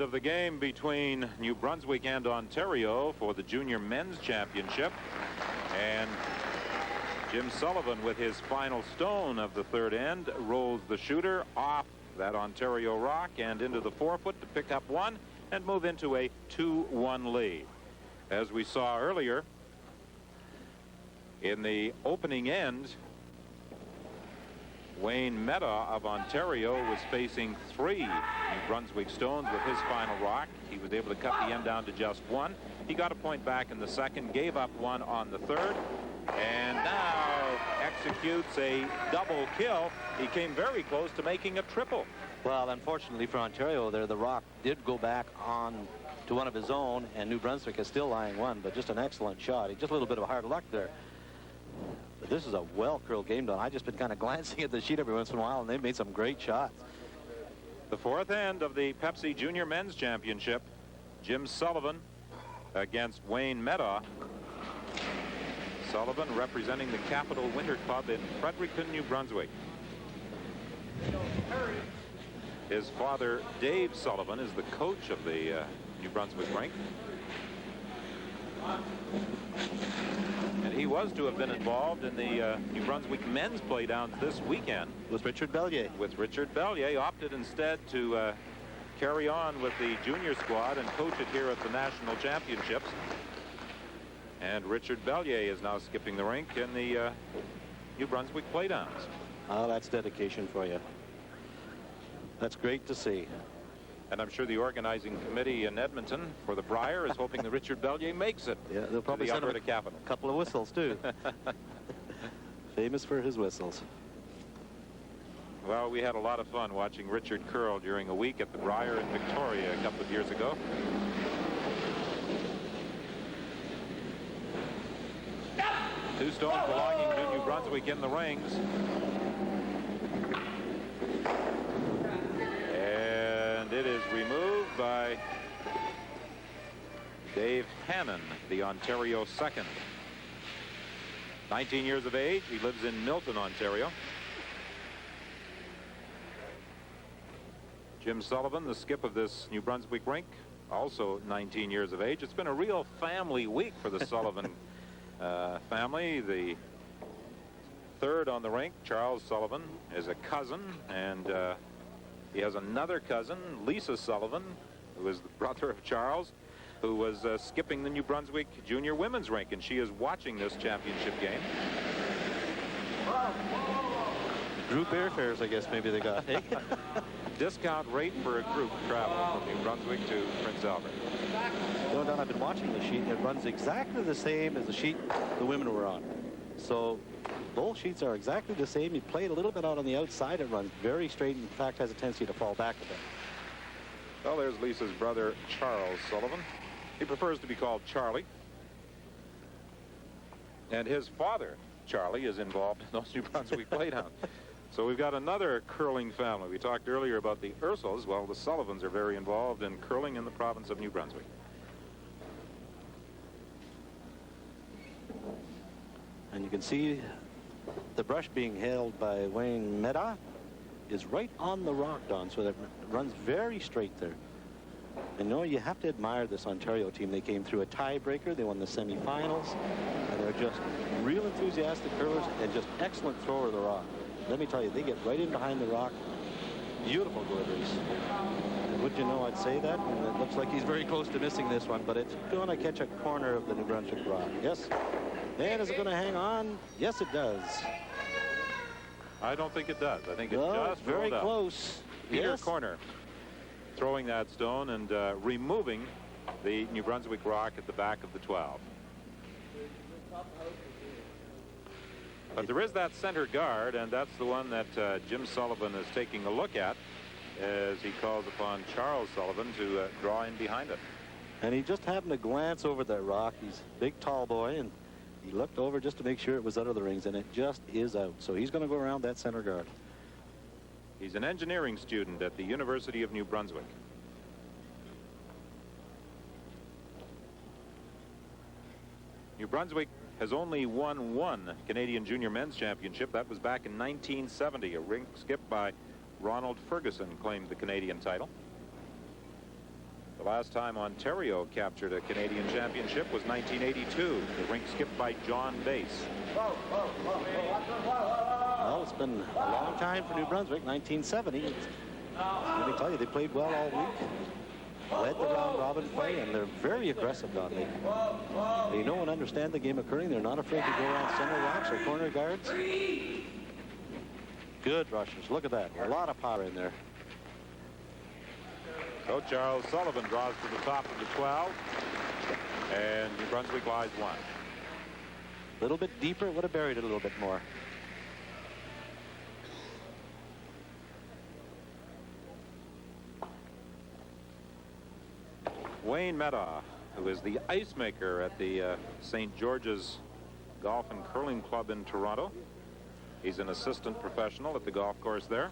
Of the game between New Brunswick and Ontario for the junior men's championship, and Jim Sullivan with his final stone of the third end rolls the shooter off that Ontario rock and into the 4-foot to pick up one and move into a 2-1 lead. As we saw earlier in the opening end, Wayne Meta of Ontario was facing 3 New Brunswick stones with his final rock. He was able to cut the end down to just 1. He got a point back in the second, gave up 1 on the third, and now executes a double kill. He came very close to making a triple. Well, unfortunately for Ontario there, the rock did go back on to one of his own, and New Brunswick is still lying 1, but just an excellent shot. Just a little bit of hard luck there. But this is a well-curled game done. I've just been kind of glancing at the sheet every once in a while, and they've made some great shots. The fourth end of the Pepsi Junior Men's Championship, Jim Sullivan against Wayne Meta. Sullivan representing the Capital Winter Club in Fredericton, New Brunswick. His father, Dave Sullivan, is the coach of the New Brunswick rink. And he was to have been involved in the New Brunswick men's playdowns this weekend. With Richard Bellier. With Richard Bellier, opted instead to carry on with the junior squad and coach it here at the national championships. And Richard Bellier is now skipping the rink in the New Brunswick playdowns. Oh, that's dedication for you. That's great to see. And I'm sure the organizing committee in Edmonton for the Briar is hoping that Richard Bellier makes it. Yeah, they'll probably to the send him Alberta Capital. A couple of whistles, too. Famous for his whistles. Well, we had a lot of fun watching Richard curl during a week at the Briar in Victoria a couple of years ago. Two stones belonging to New Brunswick in the rings. And it is removed by Dave Hannon, the Ontario second. 19 years of age. He lives in Milton, Ontario. Jim Sullivan, the skip of this New Brunswick rink, also 19 years of age. It's been a real family week for the Sullivan family. The third on the rink, Charles Sullivan, is a cousin, and he has another cousin, Lisa Sullivan, who is the brother of Charles, who was skipping the New Brunswick junior women's rink, and she is watching this championship game. Group airfares, I guess maybe they got. Hey? Discount rate for a group travel from New Brunswick to Prince Albert. No doubt, I've been watching the sheet. It runs exactly the same as the sheet the women were on. So both sheets are exactly the same. You play it a little bit out on the outside. It runs very straight. In fact, has a tendency to fall back a bit. Well, there's Lisa's brother, Charles Sullivan. He prefers to be called Charlie. And his father, Charlie, is involved in those New Brunswick playdowns. So we've got another curling family. We talked earlier about the Ursels. Well, the Sullivans are very involved in curling in the province of New Brunswick. And you can see the brush being held by Wayne Meta is right on the rock, Don, so that it runs very straight there. And no, you have to admire this Ontario team. They came through a tiebreaker. They won the semifinals. And they're just real enthusiastic curlers and just excellent thrower of the rock. Let me tell you, they get right in behind the rock. Beautiful deliveries. And would you know I'd say that? And it looks like he's very close to missing this one, but it's going to catch a corner of the New Brunswick rock. Yes. And is it going to hang on? Yes, it does. I don't think it does. I think it just very rolled close. Peter Yes. Corner throwing that stone and removing the New Brunswick rock at the back of the 12. But there is that center guard, and that's the one that Jim Sullivan is taking a look at as he calls upon Charles Sullivan to draw in behind it. And he just happened to glance over that rock. He's a big, tall boy, and he looked over just to make sure it was out of the rings, and it just is out. So he's going to go around that center guard. He's an engineering student at the University of New Brunswick. New Brunswick has only won one Canadian Junior Men's Championship. That was back in 1970. A rink skip by Ronald Ferguson claimed the Canadian title. The last time Ontario captured a Canadian championship was 1982. The rink skipped by John Bass. Well, it's been a long time for New Brunswick. 1970. Let me tell you, they played well all week. Led the round-robin play, and they're very aggressive down there. They know and understand the game of curling. They're not afraid to go around center rocks or corner guards. Good rushers. Look at that. A lot of power in there. So Charles Sullivan draws to the top of the 12, and New Brunswick lies 1. A little bit deeper, would have buried it a little bit more. Wayne Meddaugh, who is the ice maker at the St. George's Golf and Curling Club in Toronto. He's an assistant professional at the golf course there.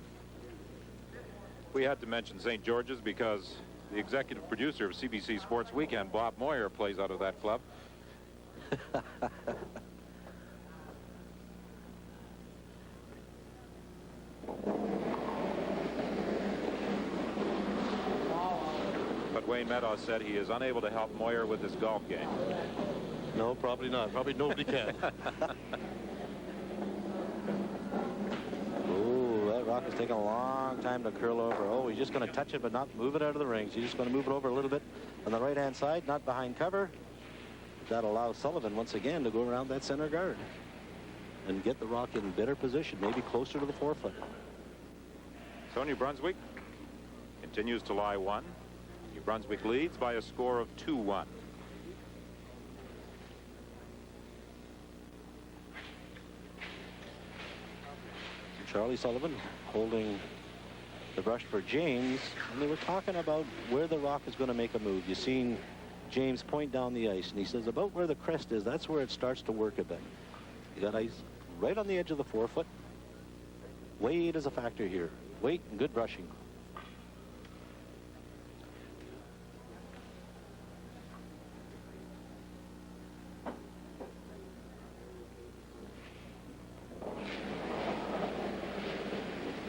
We had to mention St. George's because the executive producer of CBC Sports Weekend, Bob Moyer, plays out of that club. But Wayne Meddaugh said he is unable to help Moyer with his golf game. No, probably not. Probably nobody can. Ooh, that rock is taking a long time to curl over. Oh, he's just going to touch it but not move it out of the rings. He's just going to move it over a little bit on the right-hand side, not behind cover. That allows Sullivan once again to go around that center guard and get the rock in better position, maybe closer to the 4-foot. So New Brunswick continues to lie 1. New Brunswick leads by a score of 2-1. Charlie Sullivan holding the brush for James, and they were talking about where the rock is going to make a move. You've seen James point down the ice, and he says about where the crest is, that's where it starts to work a bit. You got ice right on the edge of the 4-foot. Weight is a factor here. Weight and good brushing.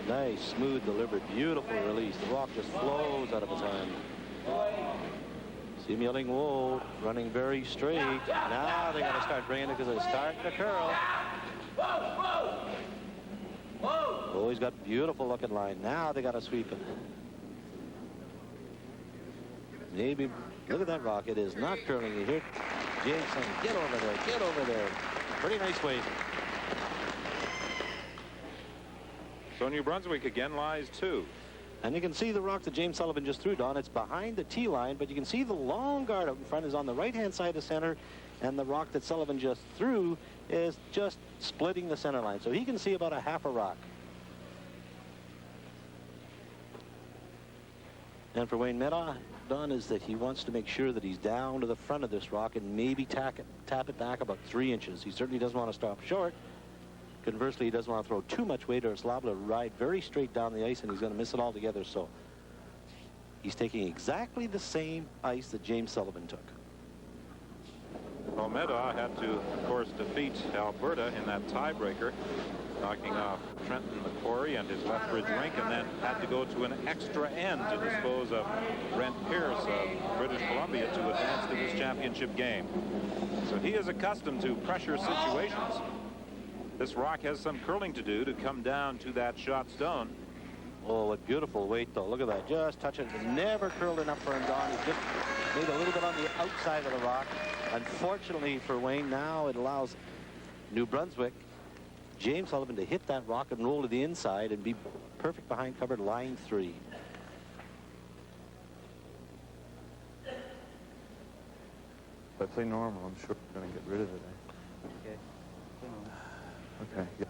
Nice, smooth, delivered, beautiful release. The rock just flows out of his hand. See him yelling, whoa, running very straight. Now they got to start bringing it because it's starting to curl. Oh, he's got beautiful looking line. Now they got to sweep it. Maybe, look at that rock. It is not curling. You hear James saying, get over there, get over there. Pretty nice weight. So New Brunswick again lies 2. And you can see the rock that James Sullivan just threw, Don. It's behind the tee line, but you can see the long guard up in front is on the right-hand side of center, and the rock that Sullivan just threw is just splitting the center line. So he can see about a half a rock. And for Wayne Meddaugh, Don, is that he wants to make sure that he's down to the front of this rock and maybe tap it back about 3 inches. He certainly doesn't want to stop short. Conversely, he doesn't want to throw too much weight or it's liable to ride very straight down the ice and he's going to miss it altogether. So he's taking exactly the same ice that James Sullivan took. Well, Meddaugh had to, of course, defeat Alberta in that tiebreaker, knocking off Trenton McCory and his Lethbridge rink, and then had to go to an extra end to dispose of Brent Pierce of British Columbia to advance to this championship game. So he is accustomed to pressure situations. This rock has some curling to do to come down to that shot stone. Oh, what beautiful weight, though. Look at that. Just touch it. It never curled enough for him, Don. He just made a little bit on the outside of the rock. Unfortunately for Wayne, now it allows New Brunswick, James Sullivan, to hit that rock and roll to the inside and be perfect behind cover line 3. If I play normal, I'm sure we're going to get rid of it. Okay. Okay. Yeah.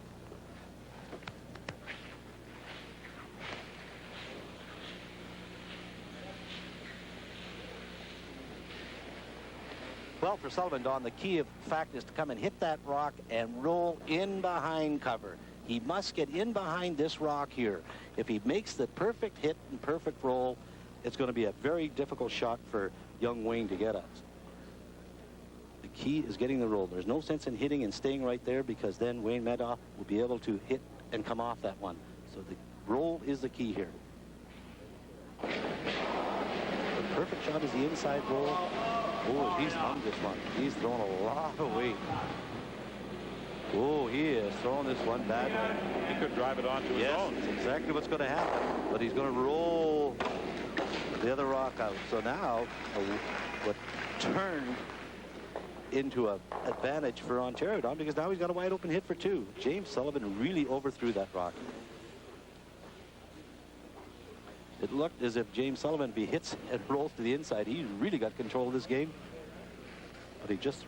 Well, for Sullivan, Don, the key of fact is to come and hit that rock and roll in behind cover. He must get in behind this rock here. If he makes the perfect hit and perfect roll, it's going to be a very difficult shot for young Wayne to get us. The key is getting the roll. There's no sense in hitting and staying right there because then Wayne Meddaugh will be able to hit and come off that one. So the roll is the key here. The perfect shot is the inside roll. Oh, he's hummed this one. He's thrown a lot of weight. Oh, he is throwing this one badly. He could drive it onto his own. That's exactly what's going to happen. But he's going to roll the other rock out. So now, what turned into an advantage for Ontario, Don, because now he's got a wide open hit for two. James Sullivan really overthrew that rock. It looked as if James Sullivan, if he hits and rolls to the inside, he really got control of this game. But he just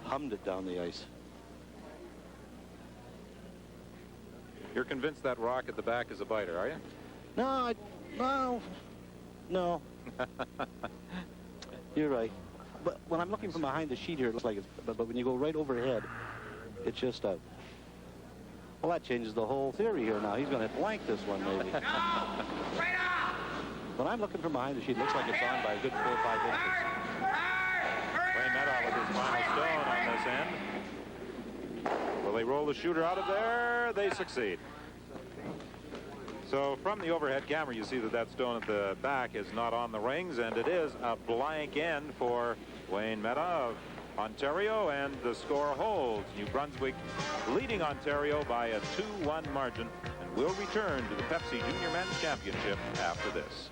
hummed it down the ice. You're convinced that rock at the back is a biter, are you? No. You're right. But when I'm looking from behind the sheet here, it looks like it's, but when you go right overhead, it's just out. Well, that changes the whole theory here now. He's going to blank this one, maybe. When I'm looking from behind the sheet, it looks like it's on by a good 4 or 5 inches. Wayne Meadow with his final stone on this end. Will they roll the shooter out of there? They succeed. So from the overhead camera, you see that that stone at the back is not on the rings, and it is a blank end for Wayne Meadow of Ontario, and the score holds. New Brunswick leading Ontario by a 2-1 margin, and will return to the Pepsi Junior Men's Championship after this.